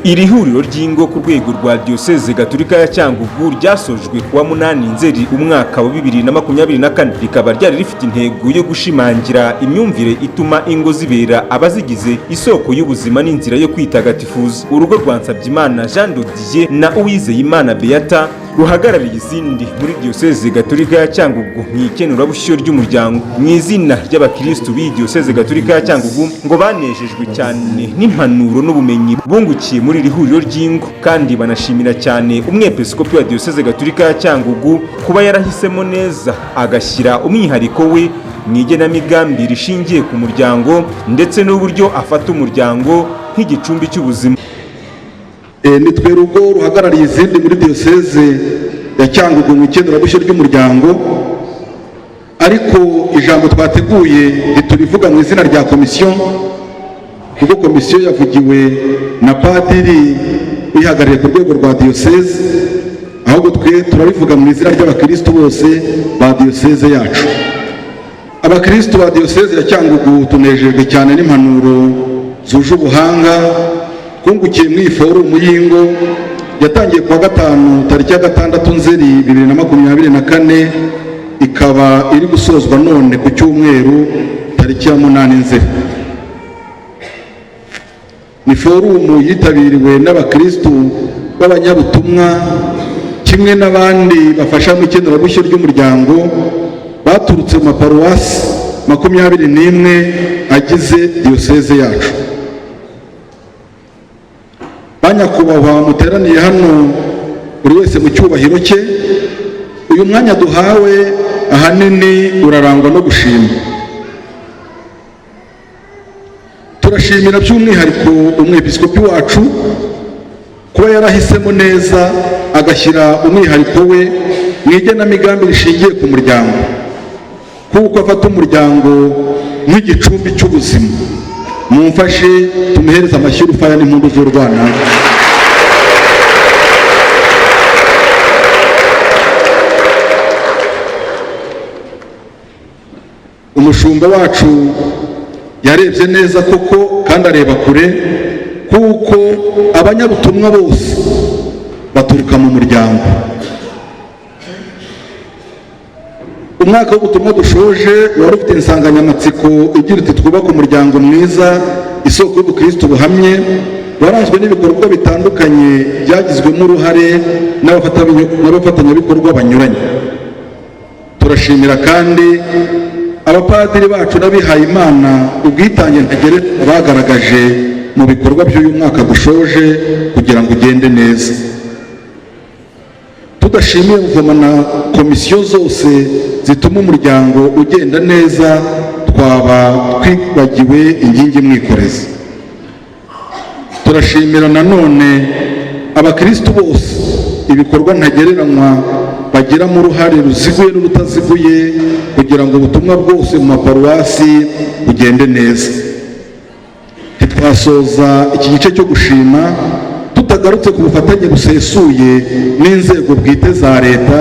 Iri huriro ry'ingo ku rwego rwa Diyoseze Gatolika ya Cyangugu ryasojwe kuwa 8 Nzeri umwaka wa 2024 rikaba ryari rifite intego yo gushimangira imyumvire ituma ingo zibera abazigize isoko y'ubuzima n'inzira yo kwitagatifuza. Urugo rwa Nsabyimana Jean Dodier na Uwizeyimana Beata ruhagarariye izindi muri Diyoseze Gatolika ya Cyangugu nk'ikenurabusyo ry'umuryango. Mu izina ry'abakristo b'i Diyoseze Gatolika ya Cyangugu ngo banejejwe cyane n'impanuro n'ubumenyi bungukiye muri iri huriro ry'ingo, kandi banashimira cyane umwepiskopi wa Diyoseze Gatolika ya Cyangugu kuba yarahisemo neza agashyira umwihariko we mu igenamigambi rishingiye ku muryango ndetse n'uburyo afata umuryango nk'igicumbi cy'ubuzima. Nitwe rugo ruhagarariye izindi muri Diyoseze ya Cyangugu mu ikenurabusyo ry'umuryango, ariko ijambo twateguye riturivuga mu izina rya komisiyo, kuko komisiyo yavugiwe na padiri wihagarariye ku rwego rwa Diyoseze, ahubwo twe turarivuga mu izina ry'abakristo bose ba Diyoseze yacu. Abakristo ba Diyoseze ya Cyangugu tunejejwe cyane n'impanuro zuje ubuhanga twungukiye mu iforumu y'ingo yatangiye kuwa 5 tariki ya 6 Nzeri 2024 ikaba iri gusozwa none ku cyumweru tariki ya 8 Nzeri. Ni forumu yitabiriwe n'abakristo b'abanyabutumwa kimwe n'abandi bafasha mu ikenurabusyo ry'umuryango baturutse mu maparuwasi 21 agize Diyoseze yacu. Banyakubahwa muteraniye hano buri wese mu cyubahiro cye, uyu mwanya duhawe ahanini urarangwa no gushima. Turashimira by'umwihariko umwepiskopi wacu kuba yarahisemo neza agashyira umwihariko we mu igenamigambi rishingiye ku muryango, kuko afata umuryango nk'igicumbi cy'ubuzima. Mumfashe tumuhereza amashyi urufaya n'impundu z'urwana. Umushumba wacu yarebye neza koko kandi areba kure, kuko abanyabutumwa bose baturuka mu muryango. Umwaka w'ubutumwa dushoje wari ufite insanganyamatsiko igira iti twubaka umuryango mwiza, isoko y'ubukristo buhamye, waranzwe n'ibikorwa bitandukanye byagizwemo uruhare n'abafatanyabikorwa banyuranye. Turashimira kandi abapadiri bacu n'abihaye Imana ubwitange ntagereranywa bagaragaje mu bikorwa by'uyu mwaka dushoje kugira ngo ugende neza. Tudashimiye muvoma na komisiyo zose zituma umuryango ugenda neza, twaba twibagiwe inkingi mwikorezi. Turashimira nanone abakristo bose ibikorwa ntagereranywa bagiramo uruhare ruziguye n'urutaziguye kugira ngo ubutumwa bwose mu maparuwasi bugende neza. Ntitwasoza iki gice cyo gushima tutagarutse ku bufatanye busesuye n'inzego bwite za leta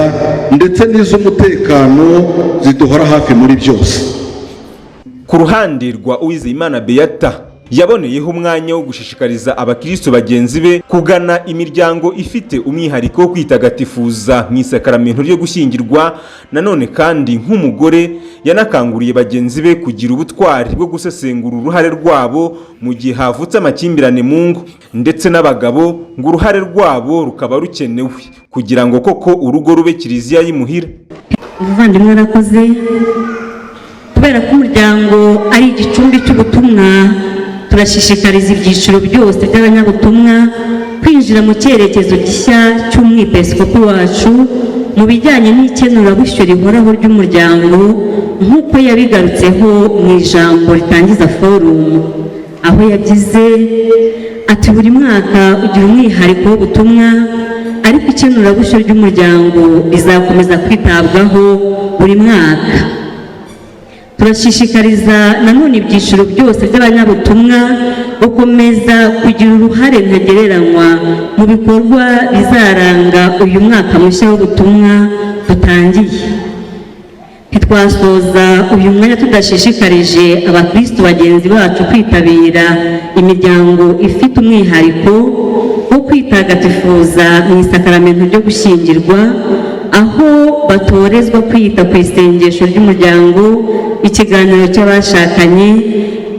ndetse n'iz'umutekano ziduhora hafi muri byose. Ku ruhande rwa Uwizeyimana Beata yaboneyeho umwanya wo gushishikariza abakristo bagenzi be kugana imiryango ifite umwihariko wo kwitagatifuza mu isakaramentu ryo gushyingirwa. Nanone kandi nk'umugore yanakanguriye bagenzi be kugira ubutwari bwo gusesengura uruhare rwabo mu gihe havutse amakimbirane mu ngo, ndetse n'abagabo ngo uruhare rwabo rukaba rukenewe kugira ngo koko urugo rube kiliziya y'imuhira. Umuvandimwe arakoze, kubera ko umuryango ari igicumbi cy'ubutumwa, turashishikariza ibyiciro byose by'abanyabutumwa kwinjira mu cyerekezo gishya cy'umwepiskopi wacu mu bijyanye n'ikenurabusyo rihoraho ry'umuryango, nk'uko yabigarutseho mu ijambo ritangiza forumu, aho yagize ati buri mwaka ugira umwihariko w'ubutumwa, ariko ikenurabusyo ry'umuryango rizakomeza kwitabwaho buri mwaka. Turashishikariza nanone ibyiciro byose by'abanyabutumwa gukomeza kugira uruhare ntagereranywa mu bikorwa bizaranga uyu mwaka mushya w'ubutumwa dutangiye. Ntitwasoza uyu mwanya tudashishikarije abakristo bagenzi bacu kwitabira imiryango ifite umwihariko kwitagatifuza mu isakaramento ryo gushyingirwa, aho batorezwa kwita ku isengesho ry'umuryango, ikiganiro cy'abashakanye,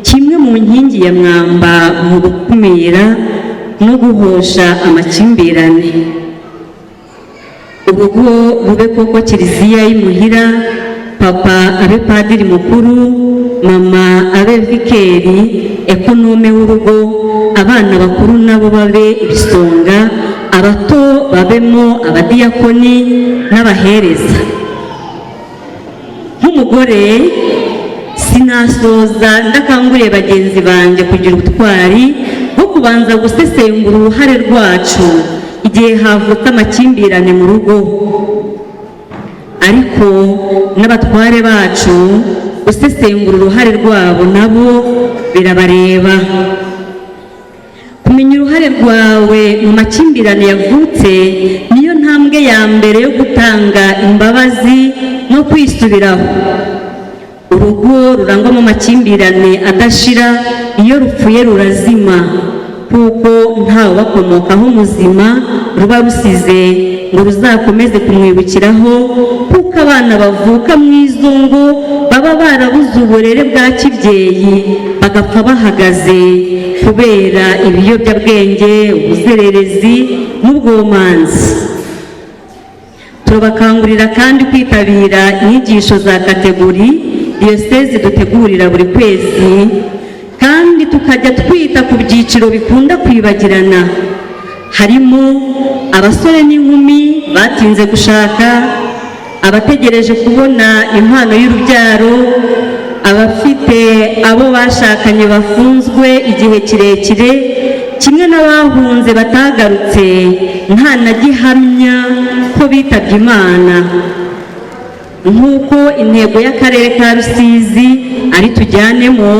kimwe mu nkingi ya mwamba mu gukumira no guhosha amakimbirane. Urugo rube koko kiliziya y'imuhira, papa abe padiri mukuru, mama abe vikeri ekonome w'urugo, abana bakuru nabo babe ibisonga, abato babemo abadiyakoni n'abahereza. Nk'umugore sinasoza ndakanguriye bagenzi banjye kugira ubutwari bwo kubanza gusesengura uruhare rwacu igihe havutse amakimbirane mu rugo, ariko n'abatware bacu gusesengura uruhare rwabo nabo birabareba. Kumenya uruhare rwawe mu makimbirane yavutse niyo ntambwe ya mbere yo gutanga imbabazi no kwisubiraho. Urugo rurangwamo amakimbirane adashira iyo rupfuye rurazima, kuko ntawe bakomokaho muzima ruba rusize ngo ruzakomeze kumwibukiraho, kuko abana bavuka mu izo ngo baba barabuze uburere bwa kibyeyi bagapfa bahagaze kubera ibiyobyabwenge, ubuzererezi n'ubwomanzi. Turabakangurira kandi kwitabira inyigisho za kategori diyoseze dutegurira buri kwezi, kandi tukajya twita ku byiciro bikunda kwibagirana, harimo abasore n'inkumi batinze gushaka, abategereje kubona impano y'urubyaro, abafite abo bashakanye bafunzwe igihe kirekire, kimwe n'abahunze batagarutse nta na gihamya ko bitabye Imana. Nk'uko intego y'akarere ka Rusizi ari tujyanemo,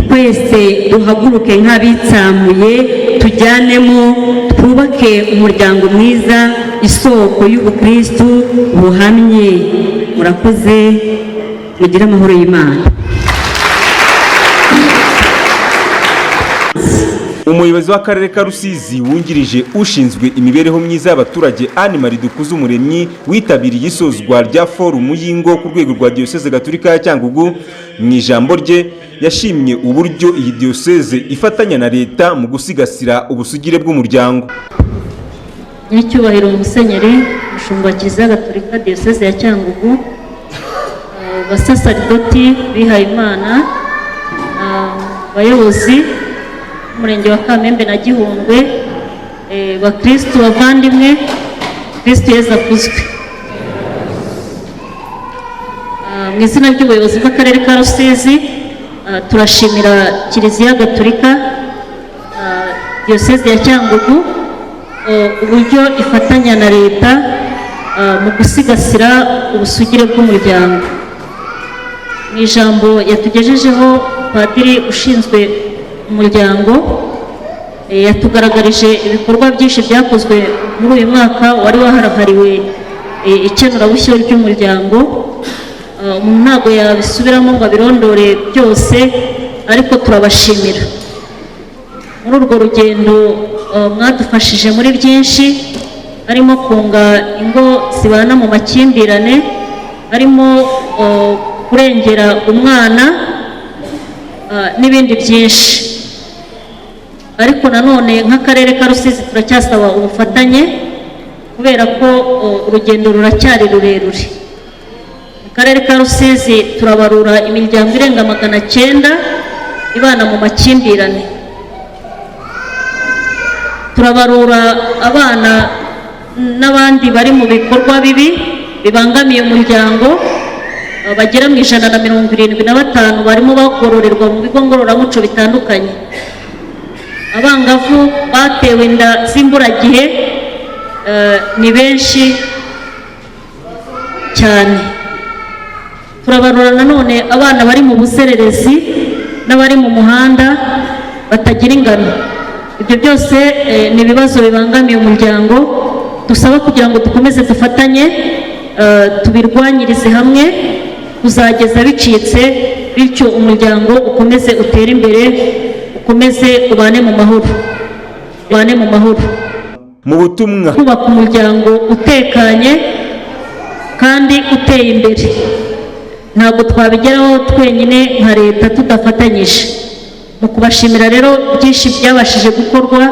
twese duhaguruke nk'abitsamuye, tujyanemo, twubake umuryango mwiza, isoko y'ubukristu buhamye. Murakoze, mugire amahoro y'Imana. Umuyobozi w'akarere ka Rusizi wungirije ushinzwe imibereho myiza y'abaturage Anne Marie Dukuzumuremyi witabiriye isozwa rya forumu y'ingo ku rwego rwa Diyoseze Gatolika ya Cyangugu, mu ijambo rye yashimye uburyo iyi diyoseze ifatanya na leta mu gusigasira ubusugire bw'umuryango. Nyiricyubahiro Musenyeri, umushumba wa Kiliziya Gatolika Diyoseze ya Cyangugu, basasaridoti bihaye Imana, abayobozi Umurenge wa Kamembe na Gihundwe, bakristu bavandimwe, Kristu Yezu akuzwe. Mu izina ry'ubuyobozi bw'akarere ka Rusizi, turashimira Kiliziya Gatolika Diyoseze ya Cyangugu uburyo ifatanya na leta mu gusigasira ubusugire bw'umuryango. Mu ijambo yatugejejeho padiri ushinzwe umuryango, yatugaragarije ibikorwa byinshi byakozwe muri uyu mwaka wari waharahariwe ikenurabusyo ry'umuryango. Umuntu ntabwo yabisubiramo ngo abirondore byose, ariko turabashimira. Muri urwo rugendo mwadufashije muri byinshi, harimo kunga ingo zibana mu makimbirane, harimo kurengera umwana n'ibindi byinshi. Ariko nanone nk'akarere ka Rusizi turacyasaba ubufatanye, kubera ko urugendo ruracyari rurerure. Mu karere ka Rusizi turabarura imiryango irenga 900 ibana mu makimbirane. Turabarura abana n'abandi bari mu bikorwa bibi bibangamiye umuryango, bagera mu 175 barimo bagororerwa mu bigo ngororamuco bitandukanye. Abangavu batewe inda z'imburagihe ni benshi cyane. Turabarura nanone abana bari mu buzererezi n'abari mu muhanda batagira ingano. Ibyo byose ni ibibazo bibangamiye umuryango, dusaba kugira ngo dukomeze dufatanye, tubirwanyirize hamwe kuzageza bicitse, bityo umuryango ukomeze utere imbere, ukomeze ubane mu mahoro. mu butumwa kubaka umuryango utekanye kandi uteye imbere. Ntabwo twabigeraho twenyine nka leta tudafatanyije. Mu kubashimira rero byinshi byabashije gukorwa,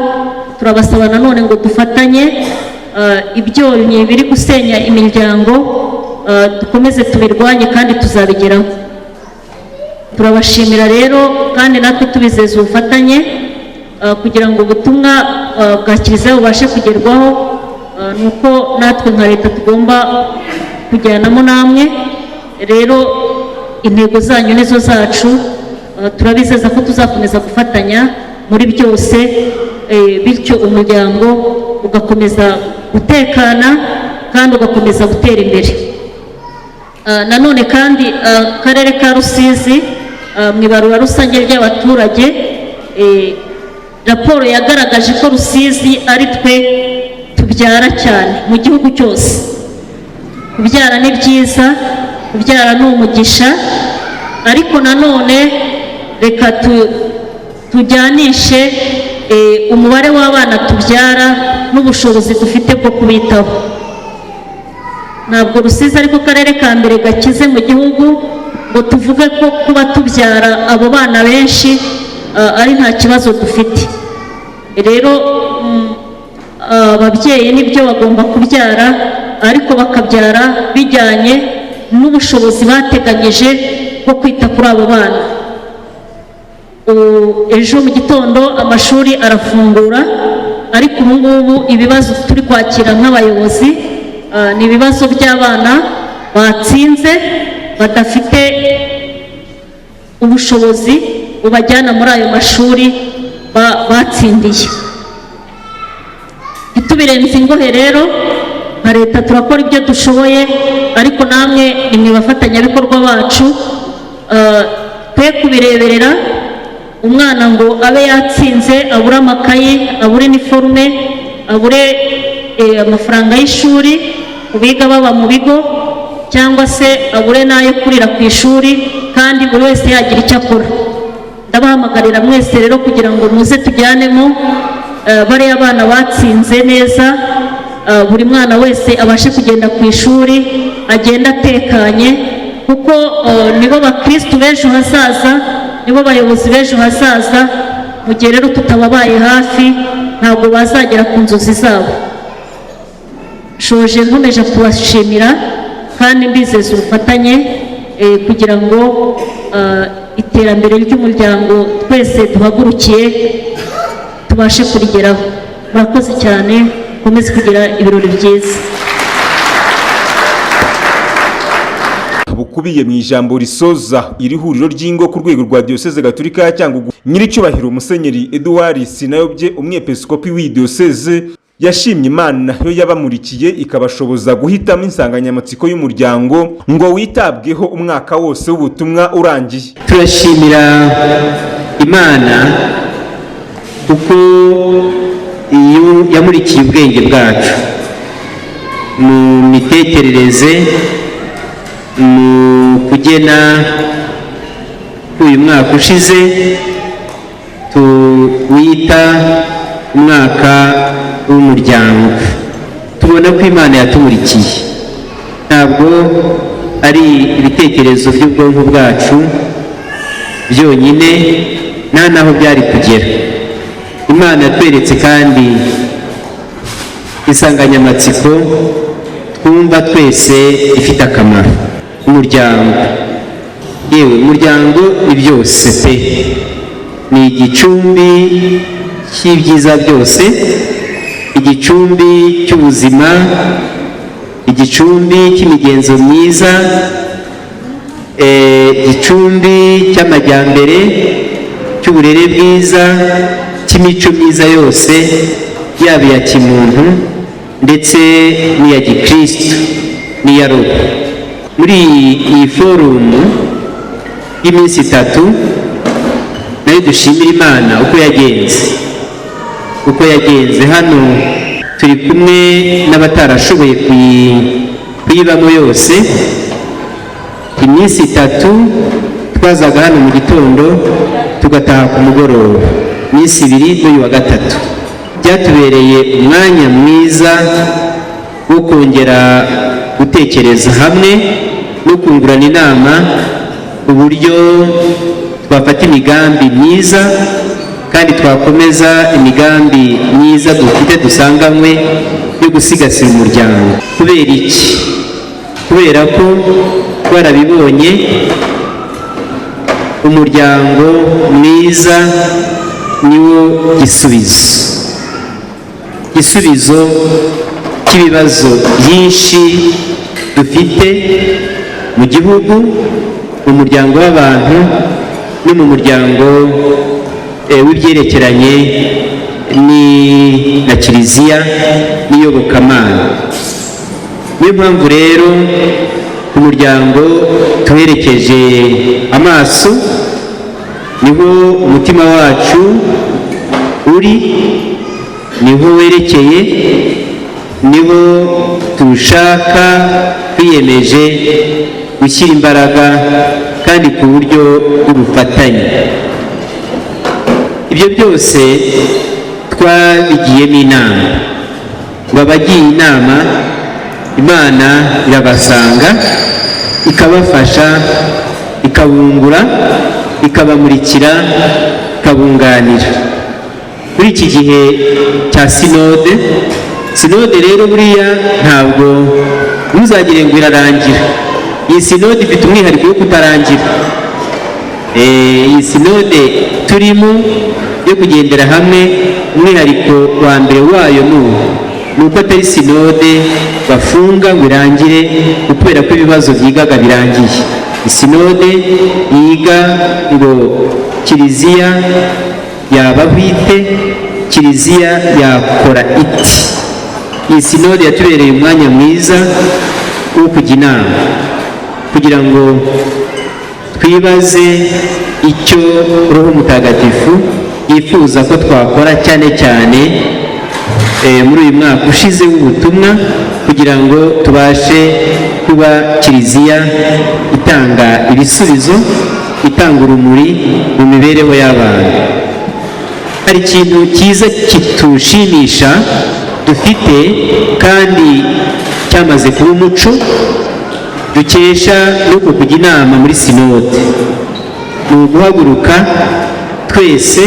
turabasaba nanone ngo dufatanye ibyonnyi biri gusenya imiryango, dukomeze tubirwanye kandi tuzabigeraho. Turabashimira rero kandi natwe tubizeza ubufatanye kugira ngo ubutumwa bwa Kiliziya bubashe kugerwaho, nuko natwe nka leta tugomba kujyanamo namwe. Rero intego zanyu nizo zacu, turabizeza ko tuzakomeza gufatanya muri byose, bityo umuryango ugakomeza gutekana kandi ugakomeza gutera imbere. Nanone kandi akarere ka Rusizi mu ibarura rusange ry'abaturage, raporo yagaragaje ko Rusizi ari twe tubyara cyane mu gihugu cyose. Kubyara ni byiza, kubyara ni umugisha, ariko nanone reka tujyanishe umubare w'abana tubyara n'ubushobozi dufite bwo kubitaho. Ntabwo Rusizi ariko karere ka mbere gakize mu gihugu ngo tuvuge ko kuba tubyara abo bana benshi ari nta kibazo dufite. Rero ababyeyi nibyo bagomba kubyara, ariko bakabyara bijyanye n'ubushobozi bateganyije bwo kwita kuri abo bana. Ejo mu gitondo amashuri arafungura, ariko ubu ngubu ibibazo turi kwakira nk'abayobozi ni ibibazo by'abana batsinze badafite ubushobozi bubajyana muri ayo mashuri batsindiye. Ntitubirenze ingohe rero, nka leta turakora ibyo dushoboye, ariko namwe ni mwe bafatanyabikorwa bacu. Twe kubireberera umwana ngo abe yatsinze, abure amakayi, abure iniforume, abure amafaranga y'ishuri ku biga baba mu bigo, cyangwa se abure n'ayo kurira ku ishuri, kandi buri wese yagira icyo akora. Ndabahamagarira mwese rero kugira ngo muze tujyanemo bariya bana batsinze neza, buri mwana wese abashe kugenda ku ishuri agenda atekanye, kuko nibo bakristu b'ejo hazaza, nibo bayobozi b'ejo hazaza. Mu gihe rero tutababaye hafi, ntabwo bazagera ku nzozi zabo. Shoje nkomeje kubashimira kandi mbizeza ubufatanye kugira ngo iterambere ry'umuryango twese duhagurukiye tubashe kurigeraho. Murakoze cyane, mukomeze kugira ibirori byiza. bukubiye mu ijambo risoza iri huriro ry'ingo ku rwego rwa Diyoseze Gatolika ya Cyangugu, Nyiricyubahiro Musenyeri Edouard Sinayobye, umwepiskopi w'iyi diyoseze, yashimye Imana yo yabamurikiye ikabashoboza guhitamo insanganyamatsiko y'umuryango ngo witabweho umwaka wose w'ubutumwa urangiye. Turashimira Imana kuko iyo yamurikiye ubwenge bwacu mu mitekerereze, mu kugena uyu mwaka ushize tuwita umwaka w'umuryango. Tubona ko Imana yatumurikiye, ntabwo ari ibitekerezo by'ubwonko bwacu byonyine, nta naho byari kugera. Imana yatweretse kandi insanganyamatsiko twumva twese ifite akamaro. Umuryango, yewe umuryango ni byose pe, ni igicumbi cy'ibyiza byose, igicumbi cy'ubuzima, igicumbi cy'imigenzo myiza, igicumbi cy'amajyambere, cy'uburere bwiza, cy'imico myiza yose, yaba iya kimuntu ndetse n'iya gikristo n'iya roho. Muri iyi forumu y'iminsi 3 nayo dushimira Imana uko yagenze. Hano turi kumwe n'abatarashoboye kuyibamo yose. Iminsi 3 twazaga hano mu gitondo tugataha ku mugoroba, iminsi 2 n'uyu wa gatatu. byatubereye umwanya mwiza wo kongera gutekereza hamwe no kungurana inama uburyo twafata imigambi myiza kandi twakomeza imigambi myiza dufite dusanganywe yo gusigasira umuryango. Kubera iki? Kubera ko twarabibonye, umuryango mwiza niwo gisubizo cy'ibibazo byinshi dufite mu gihugu, mu muryango w'abantu no mu muryango w'ibyerekeranye na kiliziya n'iyobokamana. Niyo mpamvu rero umuryango tuherekeje amaso, niho umutima wacu uri, niho werekeye, niho tushaka, twiyemeje gushyira imbaraga kandi ku buryo bw'ubufatanye. Ibyo byose twabigiyemo inama, ngo abagiye inama Imana irabasanga ikabafasha, ikabungura, ikabamurikira, ikabunganira. Muri iki gihe cya sinode rero buriya ntabwo ntuzagire ngo irarangira. Iyi sinode ifite umwihariko wo kutarangira. Iyi sinode turimo yo kugendera hamwe, umwihariko wa mbere wayo ni uko atari sinode bafunga ngo irangire kubera ko ibibazo byigaga birangiye. Sinode yiga ngo kiliziya yabaho ite, kiliziya yakora iti. Iyi sinode yatubereye umwanya mwiza wo kujya inama kugira ngo twibaze icyo Roho Mutagatifu yifuza ko twakora, cyane cyane muri uyu mwaka ushize w'ubutumwa, kugira ngo tubashe kuba kiliziya itanga ibisubizo, itanga urumuri mu mibereho y'abantu. Hari ikintu cyiza kitushimisha dufite kandi cyamaze kuba umuco, dukesha nuko kujya inama muri sinode, ni uguhaguruka twese.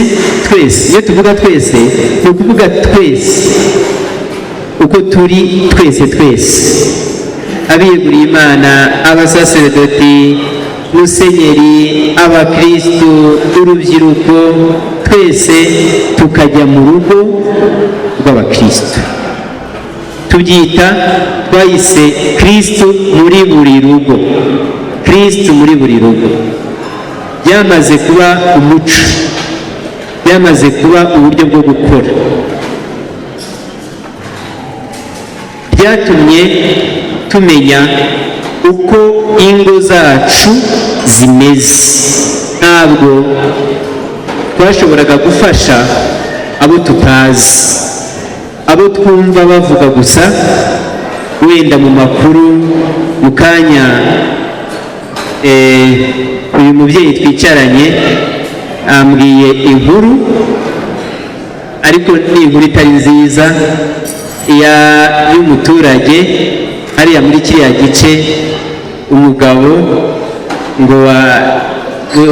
Iyo tuvuga twese, ni ukuvuga twese uko turi, twese abiyeguriye Imana, abasaserdoti, musenyeri, abakristu, urubyiruko, twese tukajya mu rugo rw'abakristu. Twayise Kristu muri buri rugo. Kristu muri buri rugo byamaze kuba umuco, byamaze kuba uburyo bwo gukora. Byatumye tumenya uko ingo zacu zimeze. Ntabwo twashoboraga gufasha abo tutazi, abo twumva bavuga gusa, wenda mu makuru. Mu kanya uyu mubyeyi twicaranye ambwiye inkuru, ariko ni inkuru itari nziza, y'umuturage hariya muri kiriya gice, umugabo ngo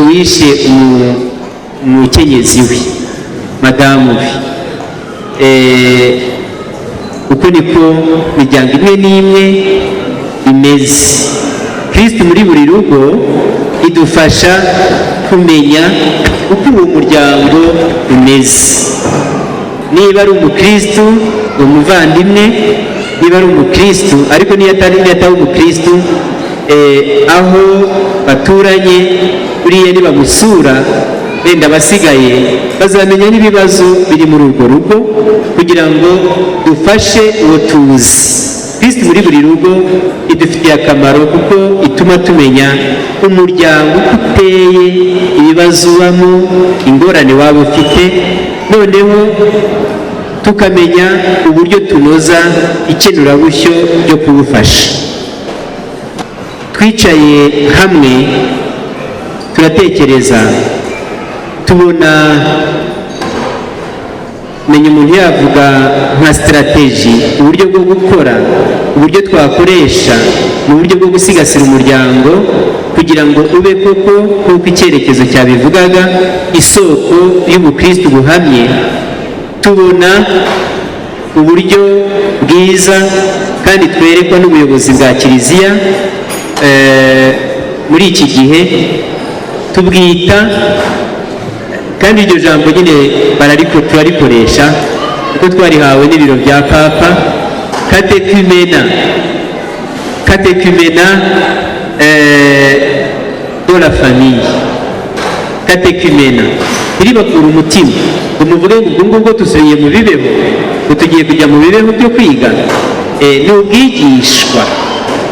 wishe umukenyezi we, madamu we. Uko niko imiryango imwe n'imwe imeze. Kristu muri buri rugo idufasha kumenya uko uwo muryango umeze. Niba ari umukristu, umuvandimwe, niba ari umukristu, ariko niyo atari umukristu, aho baturanye buriya nibamusura, wenda abasigaye bazamenya n'ibibazo biri muri urwo rugo, kugira ngo dufashe uwo tuzi. Kristu muri buri rugo idufitiye akamaro, kuko ituma tumenya umuryango uko uteye, ibibazo ubamo, ingorane waba ufite, noneho tukamenya uburyo tunoza ikenurabushyo ryo kuwufasha. Twicaye hamwe turatekereza, tubona menya umuntu yavuga nka sitarateji, uburyo bwo gukora, uburyo twakoresha mu buryo bwo gusigasira umuryango kugira ngo ube koko nk'uko icyerekezo cyabivugaga isoko y'ubukristu buhamye. Tubona uburyo bwiza kandi twerekwa n'ubuyobozi bwa kiliziya muri iki gihe tubwita, kandi iryo jambo nyine turarikoresha kuko twarihawe n'ibiro bya papa, katekumena de la famille, katekumena ntibakura umutima ngo muvuge ngo ubwo ngubwo dusubiye mu bibeho, ngo tugiye kujya mu bibeho byo kwiga. Ni ubwigishwa,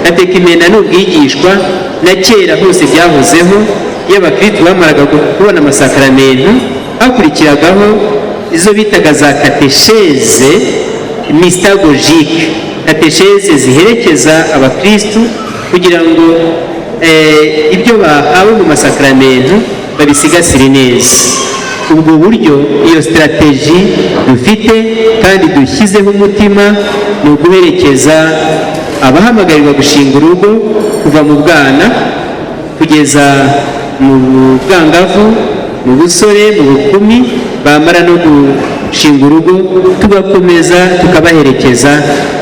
katekimena ni ubwigishwa, na kera hose byahozeho. Iyo abakristu bamaraga kubona amasakaramentu hakurikiragaho izo bitaga za katesheze mystagogike, katesheze ziherekeza abakristu kugira ngo ibyo bahawe mu masakaramentu babisigasire neza. Ubwo buryo, iyo sitarateji dufite kandi dushyizeho umutima ni uguherekeza abahamagarirwa gushinga urugo kuva mu bwana kugeza mu bwangavu, mu busore, mu bukumi, bamara no gushinga urugo tugakomeza tukabaherekeza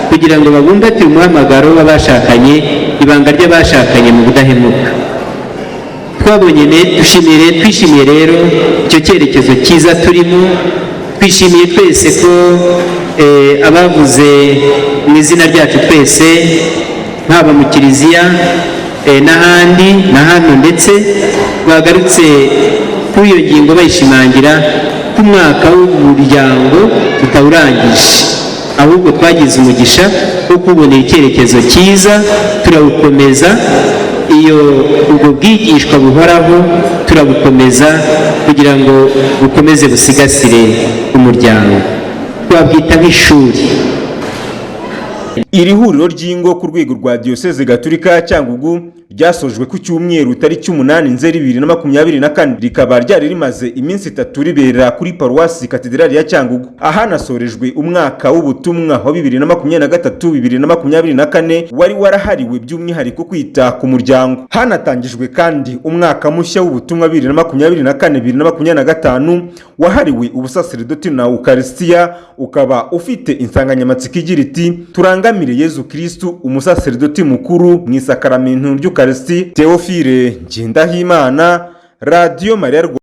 kugira ngo babumbatire umuhamagaro w'abashakanye, ibanga ry'abashakanye mu budahemuka. Twishimiye rero icyo cyerekezo cyiza turimo. Twishimiye twese ko abavuze mu izina ryacu twese, haba mu kiliziya n'ahandi na hano, ndetse bagarutse kuri iyo ngingo bayishimangira ko umwaka w'umuryango tutawurangije, ahubwo twagize umugisha wo kubonera icyerekezo cyiza, turawukomeza. Ubwo bwigishwa buhoraho turabukomeza kugira ngo bukomeze busigasire umuryango, twabwita nk'ishuri. Iri huriro ry'ingo ku rwego rwa Diyoseze Gatolika ya Cyangugu ryasojwe ku cyumweru tariki 8 Nzeri 2024, rikaba ryari rimaze iminsi 3 ribera kuri Paruwasi Katedrali ya Cyangugu. Ahanasorejwe umwaka w'ubutumwa wa 2023-2024 wari warahariwe by'umwihariko kwita ku muryango. Hanatangijwe kandi umwaka mushya w'ubutumwa 2024-2025 wahariwe ubusaserdoti na Ukaristiya, ukaba ufite insanganyamatsiko igira iti turangamire Yezu Kristu umusaserdoti mukuru mu isakaramentu ry'Ukaristi. Theophile Ngendahimana, Radio Maria.